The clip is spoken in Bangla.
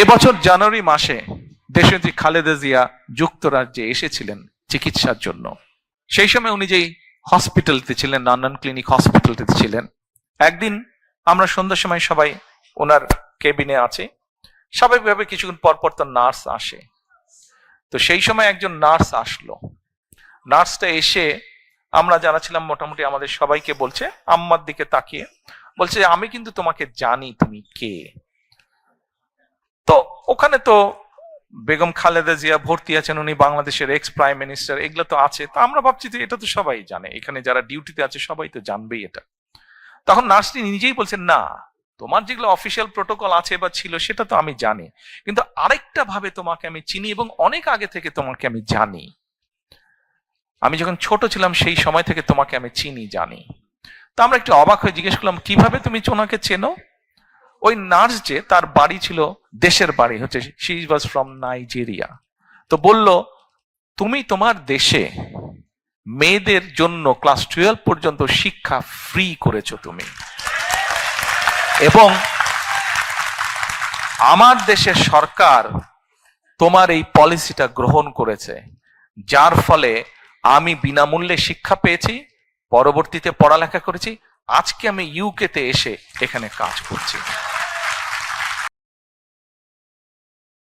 এবছর জানুয়ারি মাসে দেশনেত্রী খালেদা জিয়া যুক্তরাজ্যে এসেছিলেন চিকিৎসার জন্য। সেই সময় উনি যেই হসপিটালতে ছিলেন, লন্ডন ক্লিনিক হসপিটালতে ছিলেন, একদিন আমরা সন্ধ্যার সময় সবাই ওনার কেবিনে আছি, স্বাভাবিকভাবে কিছুক্ষণ পর পর তো নার্স আসে। তো সেই সময় একজন নার্স আসলো। নার্সটা এসে আমরা যারা ছিলাম মোটামুটি আমাদের সবাইকে বলছে, আম্মার দিকে তাকিয়ে বলছে, আমি কিন্তু তোমাকে জানি তুমি কে। তো ওখানে তো বেগম খালেদা জিয়া ভর্তি আছেন, উনি বাংলাদেশের এক্স প্রাইম মিনিস্টার, এগুলো তো আছে। তো আমরা ভাবছি যে এটা তো সবাই জানে, এখানে যারা ডিউটিতে আছে সবাই তো জানবেই এটা। তখন নার্সটি নিজেই বলছেন, না, তোমার যেগুলো অফিসিয়াল প্রোটোকল আছে বা ছিল সেটা তো আমি জানি, কিন্তু আরেকটা ভাবে তোমাকে আমি চিনি এবং অনেক আগে থেকে তোমাকে আমি জানি। আমি যখন ছোট ছিলাম সেই সময় থেকে তোমাকে আমি চিনি, জানি। তো আমরা একটু অবাক হয়ে জিজ্ঞেস করলাম, কিভাবে তুমি ওনাকে চেনো? ওই নার্স যে, তার বাড়ি ছিল, দেশের বাড়ি হচ্ছে, শি ওয়াজ ফ্রম নাইজেরিয়া। তো বলল, তুমি তোমার দেশে মেয়েদের জন্য ক্লাস 12 পর্যন্ত শিক্ষা ফ্রি করেছো তুমি, এবং আমার দেশের সরকার তোমার এই পলিসিটা গ্রহণ করেছে, যার ফলে আমি বিনামূল্যে শিক্ষা পেয়েছি, পরবর্তীতে পড়ালেখা করেছি, আজকে আমি ইউকেতে এসে এখানে কাজ করছি।